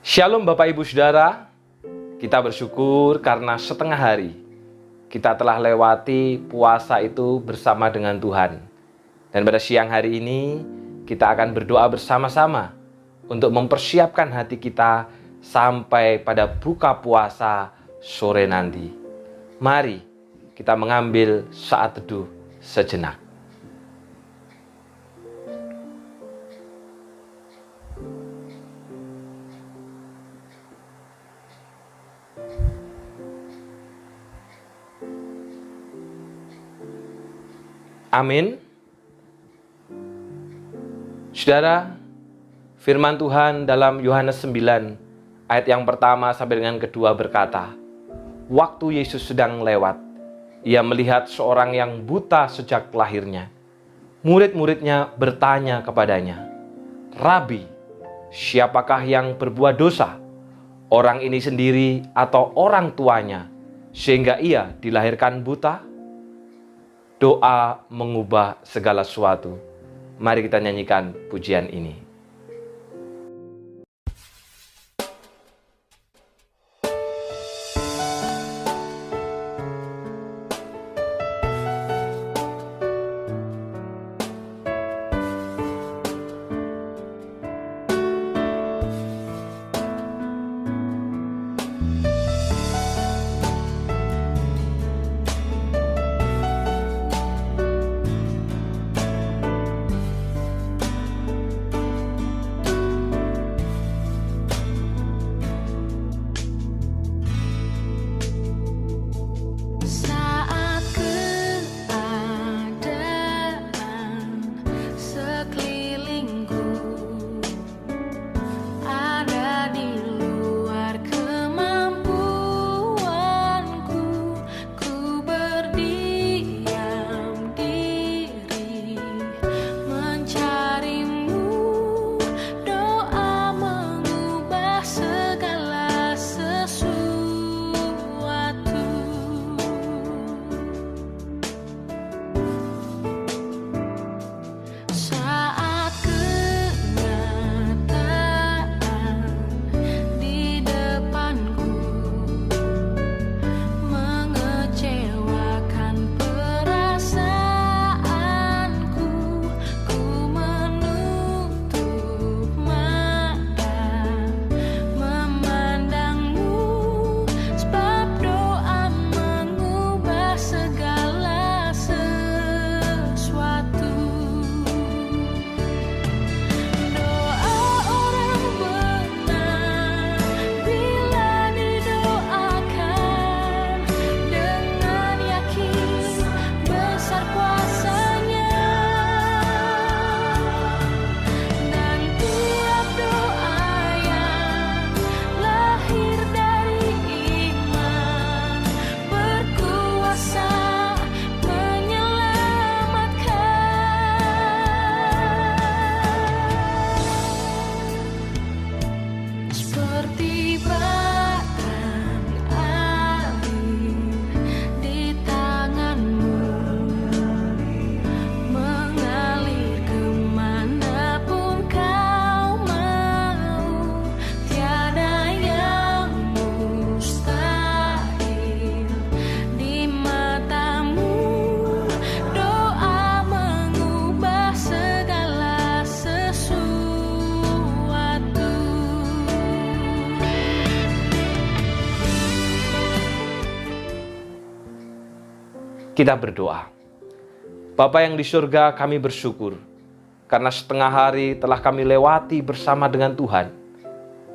Shalom Bapak Ibu Saudara, kita bersyukur karena setengah hari kita telah lewati puasa itu bersama dengan Tuhan. Dan pada siang hari ini kita akan berdoa bersama-sama untuk mempersiapkan hati kita sampai pada buka puasa sore nanti. Mari kita mengambil saat teduh sejenak. Amin. Saudara, firman Tuhan dalam Yohanes 9 ayat yang pertama sampai dengan kedua berkata, waktu Yesus sedang lewat, ia melihat seorang yang buta sejak lahirnya. Murid-muridnya bertanya kepadanya, Rabi, siapakah yang berbuat dosa? Orang ini sendiri atau orang tuanya, sehingga ia dilahirkan buta? Doa mengubah segala sesuatu. Mari kita nyanyikan pujian ini. Kita berdoa. Bapa yang di surga, kami bersyukur karena setengah hari telah kami lewati bersama dengan Tuhan.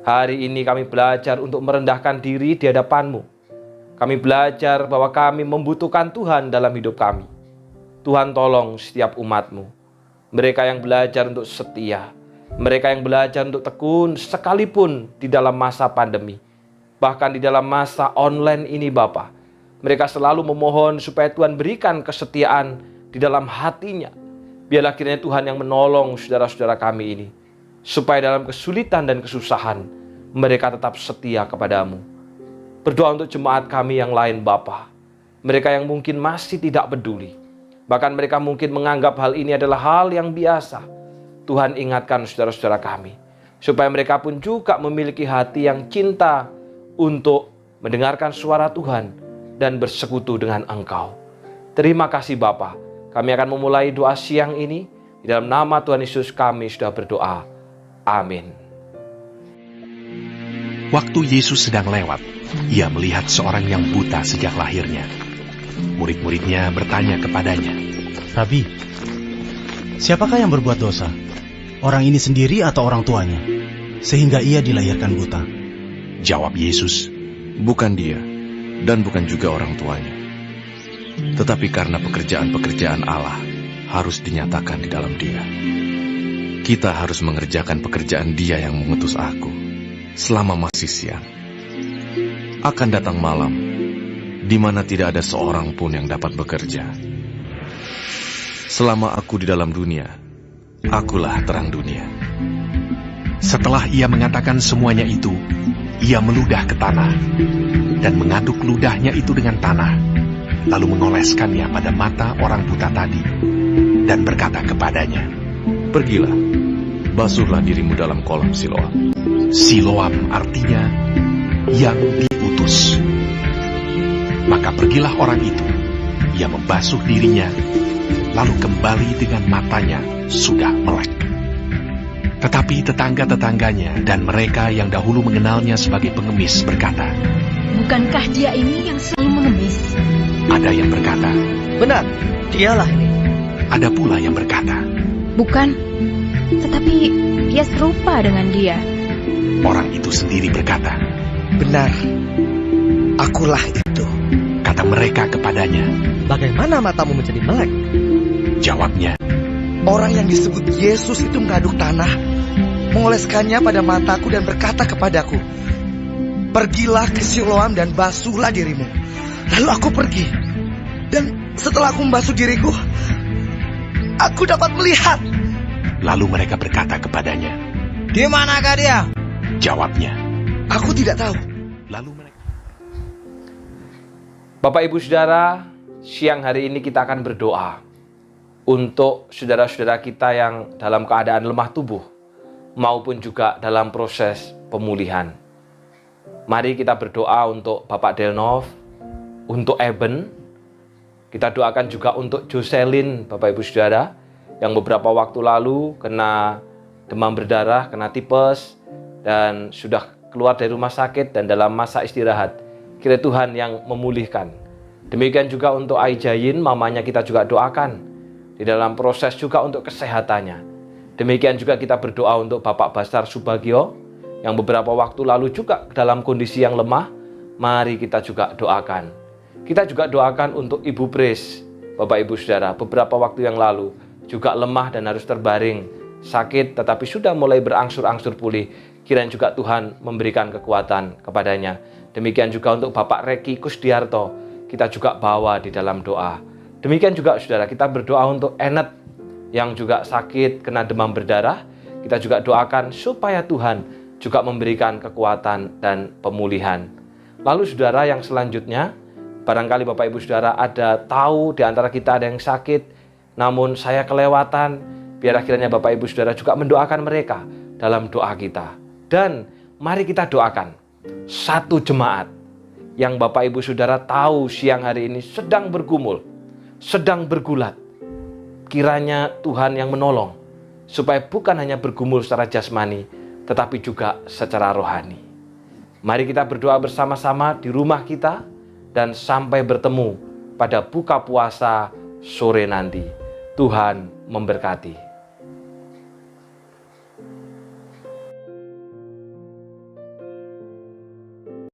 Hari ini kami belajar untuk merendahkan diri di hadapan-Mu. Kami belajar bahwa kami membutuhkan Tuhan dalam hidup kami. Tuhan tolong setiap umat-Mu. Mereka yang belajar untuk setia. Mereka yang belajar untuk tekun sekalipun di dalam masa pandemi. Bahkan di dalam masa online ini Bapa. Mereka selalu memohon supaya Tuhan berikan kesetiaan di dalam hatinya. Biarlah kiranya Tuhan yang menolong saudara-saudara kami ini. Supaya dalam kesulitan dan kesusahan, mereka tetap setia kepadamu. Berdoa untuk jemaat kami yang lain Bapa. Mereka yang mungkin masih tidak peduli. Bahkan mereka mungkin menganggap hal ini adalah hal yang biasa. Tuhan ingatkan saudara-saudara kami. supaya mereka pun juga memiliki hati yang cinta untuk mendengarkan suara Tuhan dan bersekutu dengan Engkau. Terima kasih Bapa. Kami akan memulai doa siang ini. Di dalam nama Tuhan Yesus kami sudah berdoa. Amin. Waktu Yesus sedang lewat, ia melihat seorang yang buta sejak lahirnya. Murid-muridnya bertanya kepadanya, Rabi, siapakah yang berbuat dosa? Orang ini sendiri atau orang tuanya? Sehingga ia dilahirkan buta. Jawab Yesus, Bukan dia, dan bukan juga orang tuanya. Tetapi karena pekerjaan-pekerjaan Allah harus dinyatakan di dalam dia. Kita harus mengerjakan pekerjaan Dia yang mengutus aku selama masih siang. Akan datang malam, di mana tidak ada seorang pun yang dapat bekerja. Selama aku di dalam dunia, akulah terang dunia. Setelah ia mengatakan semuanya itu, ia meludah ke tanah dan mengaduk ludahnya itu dengan tanah, lalu mengoleskannya pada mata orang buta tadi dan berkata kepadanya, Pergilah, basuhlah dirimu dalam kolam Siloam. Siloam artinya yang diutus. Maka pergilah orang itu, ia membasuh dirinya, lalu kembali dengan matanya sudah melek. Tetapi tetangga-tetangganya dan mereka yang dahulu mengenalnya sebagai pengemis berkata, Bukankah dia ini yang selalu mengemis? Ada yang berkata, Benar, dialah ini. ada pula yang berkata, Bukan, tetapi ia serupa dengan dia. orang itu sendiri berkata, Benar, akulah itu. kata mereka kepadanya. Bagaimana matamu menjadi melek? Jawabnya, Orang yang disebut Yesus itu mengaduk tanah, mengoleskannya pada mataku dan berkata kepadaku, Pergilah ke Siloam dan basuhlah dirimu. Lalu aku pergi, dan setelah aku membasuh diriku, aku dapat melihat. lalu mereka berkata kepadanya. Di manakah dia? Jawabnya, Aku tidak tahu. lalu mereka Bapak Ibu Saudara, siang hari ini kita akan berdoa untuk saudara-saudara kita yang dalam keadaan lemah tubuh maupun juga dalam proses pemulihan. Mari kita berdoa untuk Bapak Delnov, untuk Eben. Kita doakan juga untuk Jocelyn, Bapak Ibu Saudara, yang beberapa waktu lalu kena demam berdarah, kena tipes, dan sudah keluar dari rumah sakit dan dalam masa istirahat. Kiranya Tuhan yang memulihkan. Demikian juga untuk Aijayin, mamanya kita juga doakan di dalam proses juga untuk kesehatannya. Demikian juga kita berdoa untuk Bapak Basar Subagio yang beberapa waktu lalu juga dalam kondisi yang lemah. Mari kita juga doakan. Kita juga doakan untuk Ibu Pris, Bapak Ibu Saudara, beberapa waktu yang lalu juga lemah dan harus terbaring, sakit tetapi sudah mulai berangsur-angsur pulih. Kiranya juga Tuhan memberikan kekuatan kepadanya. Demikian juga untuk Bapak Reki Kusdiarto, kita juga bawa di dalam doa. Demikian juga saudara, kita berdoa untuk Enet yang juga sakit kena demam berdarah. Kita juga doakan supaya Tuhan juga memberikan kekuatan dan pemulihan. Lalu saudara yang selanjutnya, barangkali Bapak Ibu Saudara ada tahu di antara kita ada yang sakit, namun saya kelewatan. Biar akhirnya Bapak Ibu Saudara juga mendoakan mereka dalam doa kita. Dan mari kita doakan satu jemaat yang Bapak Ibu Saudara tahu siang hari ini sedang bergumul, sedang bergulat. Kiranya Tuhan yang menolong, supaya bukan hanya bergumul secara jasmani, tetapi juga secara rohani. Mari kita berdoa bersama-sama di rumah kita, dan sampai bertemu pada buka puasa sore nanti. Tuhan memberkati.